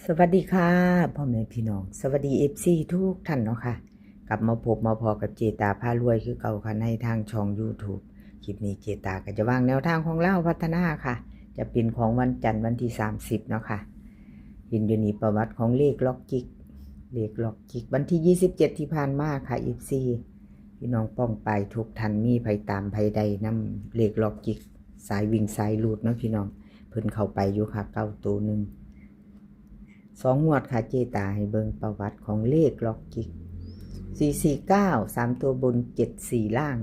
สวัสดีค่ะพ่อแม่พี่น้องสวัสดีFCทุกท่านเนาะค่ะกลับมาพบมาพอกับเจตาพารวยคือเก่าค่ะในทางช่อง YouTube คลิปนี้เจตาก็จะวางแนวทางของเล่าพัฒนาค่ะจะเป็นของวันจันทร์วันที่30เนาะค่ะเห็นอยู่นี่ประวัติของเลขล็อกจิกวันที่27ที่ผ่านมาค่ะ FC พี่น้องป้องไปทุกท่านมีภัยตามภัยใดนำเลขล็อกจิกสายวิ่งสายลูดเนาะพี่น้องเพิ่นเข้าไปอยู่ค่ะเก้าตัวหนึ่ง2 งวดค่ะเจตาให้เบิ่งประวัติของเลขล็อกจิก449 3ตัวบน74ล่าง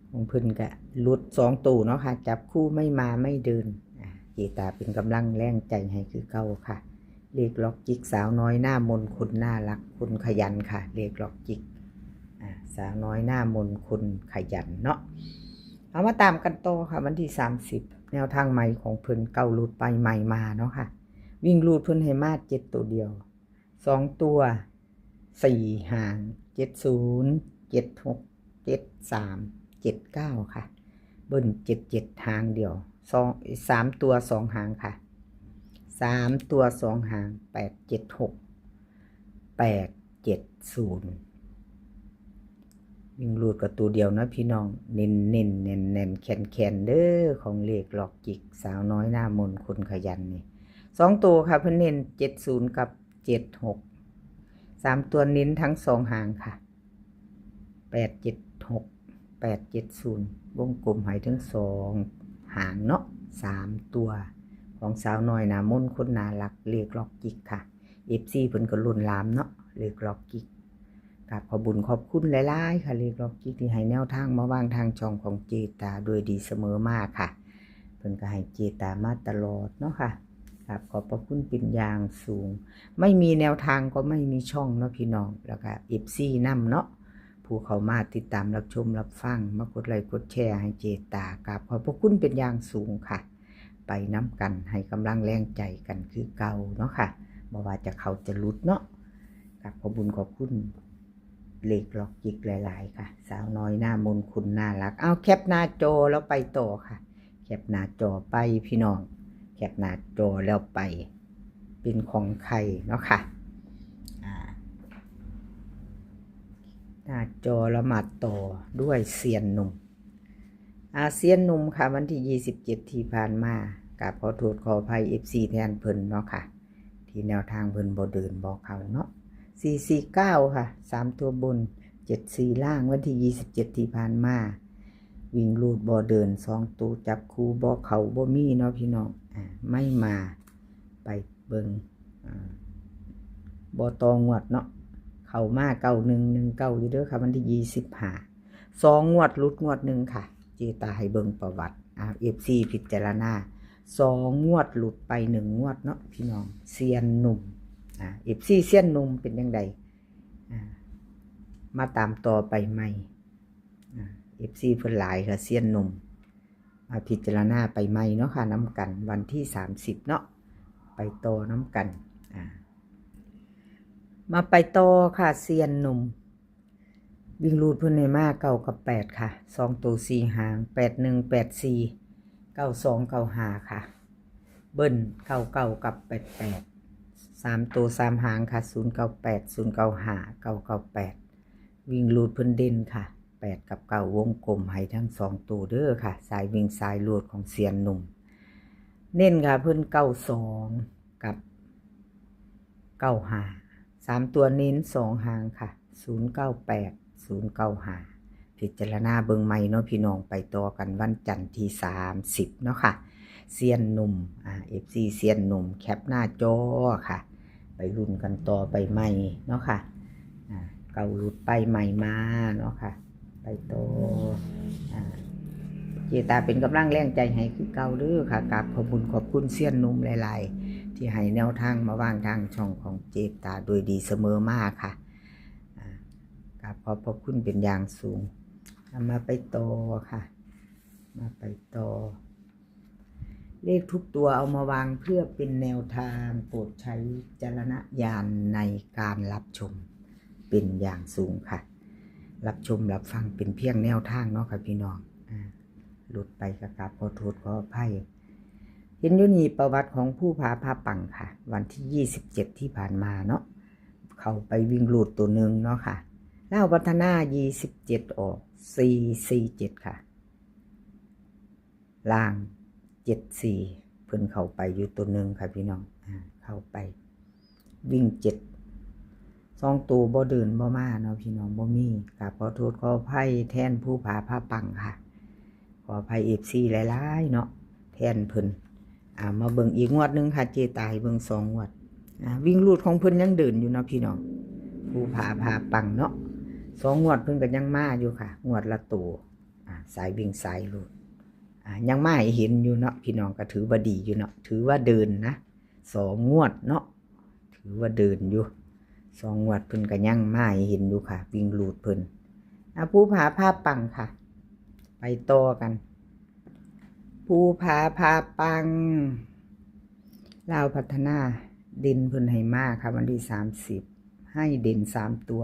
ของเพิ่นก็หลุด2ตัวเนาะค่ะจับคู่ไม่มาไม่เดินเจตาเป็นกำลังแรงใจให้คือเก่าค่ะเลขล็อกจิกสาวน้อยหน้ามนคนน่ารักคนขยันค่ะเลขล็อกจิกสาวน้อยหน้ามนคนขยันเนาะเอามาตามกันต่อค่ะวันที่30แนวทางใหม่ของเพิ่นเก่าหลุดไปใหม่มาเนาะค่ะวิ่งรูดเพิ่นให้มา7ตัวเดียว2ตัว4หาง70 76 73 79ค่ะเบิ้ล77หางเดียว3ตัว2หางค่ะ3ตัว2หาง876 870วิ่งรูดกับตัวเดียวนะพี่น้องเน้นแคนเด้อของเลขหลอกจิกสาวน้อยหน้ามนคนขยันนี่2ตัวค่ะเพิ่นเน้น70กับ76 3ตัวเน้นทั้ง2หางค่ะ876 870วงกลมให้ทั้ง2หางเนาะ3ตัวของสาวน้อยหน้ามนคนน่ารักเลขหลอกจิกค่ะ FC เพิ่นก็ลุ้นลามเนาะเลขหลอกจิกขอบุญขอบคุณหลายๆค่ะเลขล็อกจิกที่ให้แนวทางมาวางทางช่องของเจตาโดยดีเสมอมากค่ะเพิ่นก็ให้เจตามาตลอดเนาะค่ะครับขอบพระคุณเป็นอย่างสูงไม่มีแนวทางก็ไม่มีช่องเนาะพี่น้องแล้วก็ FC นำเนาะผู้เข้ามาติดตามรับชมรับฟังมากดไลค์กดแชร์ให้เจตาครับขอบพระคุณเป็นอย่างสูงค่ะไปน้ำกันให้กำลังแรงใจกันคือเก่าเนาะค่ะบ่ว่าจะเขาจะลุดเนาะครับขอบุญขอบคุณเลขล็อกจิกหลายๆค่ะสาวน้อยหน้ามนคุณน่ารักเอาแคปหน้าจอแล้วไปต่อค่ะแคปหน้าจอไปพี่น้องแคปหน้าจอแล้วไปเป็นของใครเนาะค่ะหน้าจอแล้วมาต่อด้วยเซียนหนุ่มเซียนหนุ่มค่ะวันที่27ที่ผ่านมากับขอโทษขออภัย FC แทนเพิ่นเนาะค่ะที่แนวทางเพิ่นบ่เดินบ่เข้าเนาะ449ค่ะ3ตัวบน74ล่างวันที่27ที่ผ่านมาวิ่งรูดบ่เดิน2ตัวจับคู่บ่เข้าบ่มีเนาะพี่น้องไม่มาไปเบิ่งบ่ตองวดเนาะเข้ามา9119อยู่เด้อค่ะวันที่25 2งวดหลุดงวดนึงค่ะเจตาให้เบิ่งประวัติ FC พิจารณา2งวดหลุดไป1งวดเนาะพี่น้องเซียนหนุ่มFC เซียนหนุ่มเป็นยังไงมาตามต่อไปใหม่FC เพิ่นหลายค่ะเซียนหนุ่มมาพิจารณาไปใหม่เนาะค่ะน้ำกันวันที่30เนาะไปต่อน้ำกันมาไปต่อค่ะเซียนหนุ่มวิ่งรูดเพิ่นให้มา9กับ8ค่ะ2ตัว4หาง81 84 92 95ค่ะเบิ้ล99กับ88 3ตัว3หางค่ะ098 095 998วิ่งรูดเพิ่นเด่นค่ะ8กับ9วงกลมให้ทั้ง2ตัวเด้อค่ะสายวิ่งสายรูดของเซียนหนุ่มเน้นค่ะเพิ่น92กับ95 3ตัวเน้น2หางค่ะ098 095พิจารณาเบิ่งใหม่เนาะพี่น้องไปต่อกันวันจันทร์ที่30เนาะค่ะเซียนหนุ่มFC เซียนหนุ่มแคปหน้าจอค่ะไปลุ้นกันต่อไปใหม่เนาะค่ะเก่าหลุดไปใหม่มาเนาะค่ะไปต่อเจตาเป็นกำลังแรงใจให้คือเก่าเด้อค่ะกราบขอบคุณขอบคุณเซียนหนุ่มหลายๆที่ให้แนวทางมาวางทางช่องของเจตาโดยดีเสมอมาค่ะกราบขอบคุณเป็นอย่างสูงมาไปต่อค่ะมาไปต่อเลขทุกตัวเอามาวางเพื่อเป็นแนวทางโปรดใช้วิจารณญาณในการรับชมเป็นอย่างสูงค่ะรับชมรับฟังเป็นเพียงแนวทางเนาะค่ะพี่น้องหลุดไปกับขอโทษขออภัย เห็นอยู่นี่ประวัติของผู้ผาพาปังค่ะวันที่27ที่ผ่านมาเนาะเขาไปวิ่งลูดตัวหนึ่งเนาะค่ะเล่าพัฒนา27ออก447ค่ะล่าง74เพิ่นเข้าไปอยู่ตัวหนึ่งค่ะพี่น้องเข้าไปวิ่ง2ตัวบ่เดินบ่มาเนาะพี่น้องบ่มีกับขอโทษขออภัยแทนผู้ผาพาปังค่ะขออภัย FC หลายๆเนาะแทนเพิ่นมาเบิ่งอีกงวดนึงค่ะเจตายเบิ่ง2งวดวิ่งลูดของเพิ่นยังเดินอยู่เนาะพี่น้องผู้ผาพาปังเนาะ2งวดเพิ่นก็ยังมาอยู่ค่ะงวดละตัวสายวิ่งสายลูดยังมาให้เห็นอยู่เนาะพี่น้องก็ถือว่าดีอยู่เนาะถือว่าเดินนะ2งวดเนาะถือว่าเดินอยู่2งวดเพิ่นก็ยังมาให้เห็นอยู่ค่ะวิ่งลูดเพิ่นผู้ผาพาปังค่ะไปต่อกันผู้ผาพาปังลาวพัฒนาเด่นเพิ่นให้มากค่ะวันที่30ให้เด่น3ตัว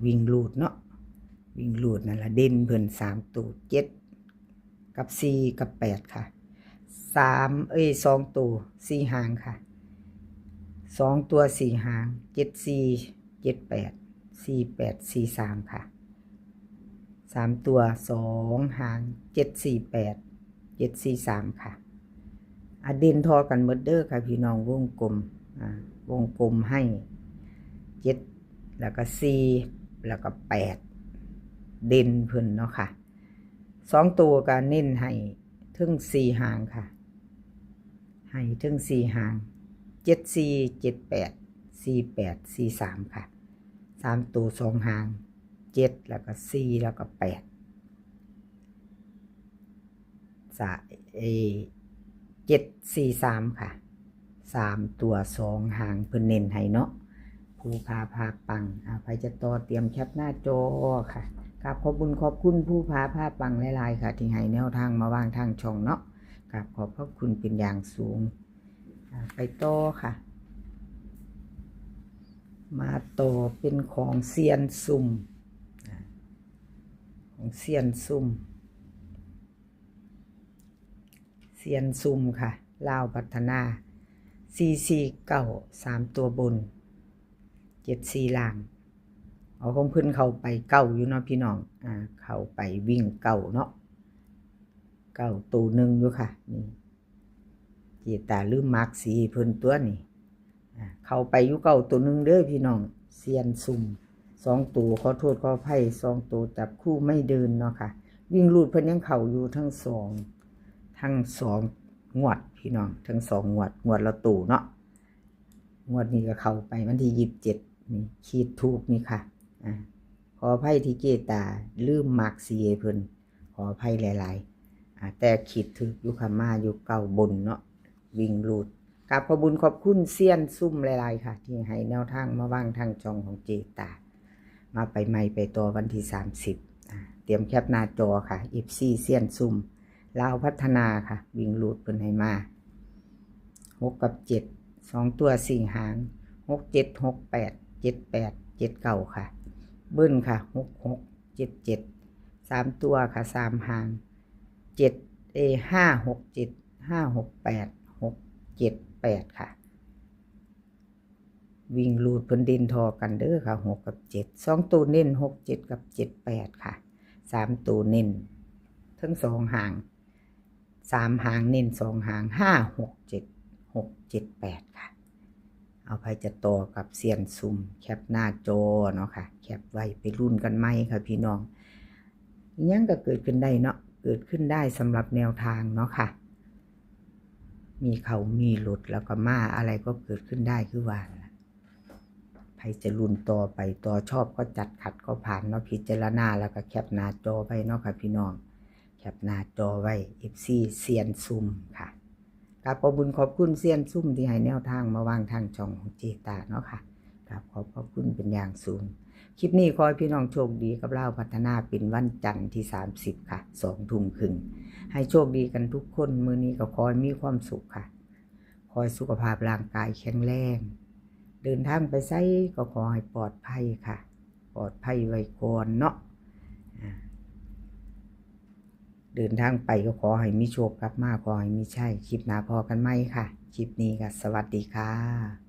วิ่งลูดเนาะวิ่งลูดนั่นล่ะเด่นเพิ่น3ตัว7กับ4กับ8ค่ะ2ตัว4หางค่ะ2ตัว4หาง74 78 48 43ค่ะ3ตัว2หาง748 743ค่ะเด่นทอกันหมดเด้อค่ะพี่น้องวงกลมให้7แล้วก็4แล้วก็8เด่นเพิ่นเนาะค่ะ2ตัวก็เน้นให้ถึง4หางค่ะให้ถึง4หาง74 78 48 43ค่ะ3ตัว2หาง7แล้วก็4แล้วก็8 743ค่ะ3ตัว2หางเพิ่นเน้นให้เนาะผู้พาปังใครจะต่อเตรียมแคปหน้าจอค่ะกับขอบคุณผู้พาปังหลายๆค่ะที่ให้แนวทางมาวางทางช่องเนาะกับขอบพระคุณเป็นอย่างสูงไปต่อค่ะมาต่อเป็นของเซียนซุ่มค่ะลาวพัฒนา449 3ตัวบน74ล่างเอาของเพิ่นเข้าไปเก้าอยู่เนาะพี่น้องเข้าไปวิ่งเก้าเนาะเก้าตัวหนึ่งอยู่ค่ะนี่เจตาลืมมาร์กสีเพิ่นตัวนี่เข้าไปอยู่เก้าตัวหนึ่งเด้อพี่น้องเซียนซุ่ม2ตัวขอโทษขออภัย2ตัวจับคู่ไม่เดินเนาะค่ะวิ่งลูดเพิ่นยังเข้าอยู่ทั้ง2งวดพี่น้องทั้ง2งวดละตัวเนาะงวดนี้ก็เข้าไปวันที่27นี่ขีดถูกนี่ค่ะขออภัยที่เจตาลืมมาร์กสีเพิ่นขออภัยหลายๆแต่ขีดถูกอยู่ค่ะมาอยู่เก้าบนเนาะวิ่งลูดกับขอบคุณเซียนซุ่มหลายๆค่ะที่ให้แนวทางมาวางทางช่องของเจตามาไปใหม่ไปต่อวันที่30เตรียมแคปหน้าจอค่ะ FC เซียนซุ่มลาวพัฒนาค่ะวิ่งลูดเพิ่นให้มา6กับ7 2ตัว4หาง6 7 6 8 7 8 7 9ค่ะเบิ้ลค่ะ6 6 7 7 3ตัวค่ะ3หาง5 6 7 5 6 8 6 7 8ค่ะวิ่งลูดเพิ่นเด่นทอกันเด้อค่ะ6กับ7 2ตัวเน้น6 7กับ7 8ค่ะ3ตัวเน้นทั้ง2หาง3หางเน้น2หาง5 6 7 6 7 8ค่ะเอาไปจะต่อกับเซียนซุ่มแคปหน้าจอเนาะค่ะแคปไว้ไปรุ่นกันไหมค่ะพี่น้องยังก็เกิดขึ้นได้เนาะเกิดขึ้นได้สำหรับแนวทางเนาะค่ะมีเขามีหลุดแล้วก็มาอะไรก็เกิดขึ้นได้คือว่าใครจะรุ่นต่อไปต่อชอบก็จัดขัดก็ผ่านเนาะพิจารณาแล้วก็แคปหน้าจอไว้เนาะค่ะพี่น้องแคปหน้าจอไว้ FC เซียนซุ่มค่ะกับขอบคุณเซียนซุ่มที่ให้แนวทางมาวางทางช่องของเจตาเนาะค่ะกับขอบคุณเป็นอย่างสูงคลิปนี้ขอให้พี่น้องโชคดีกับเราพัฒนาเป็นวันจันทร์ที่30ค่ะ20:30นให้โชคดีกันทุกคนมื้อนี้ก็ขอให้มีความสุขค่ะขอให้สุขภาพร่างกายแข็งแรงเดินทางไปไสก็ขอให้ปลอดภัยค่ะปลอดภัยไว้ก่อนเนาะ เดินทางไปก็ขอให้มีโชคกลับมาขอให้มีชัยคลิปหน้าพอกันไหมค่ะคลิปนี้ก็สวัสดีค่ะ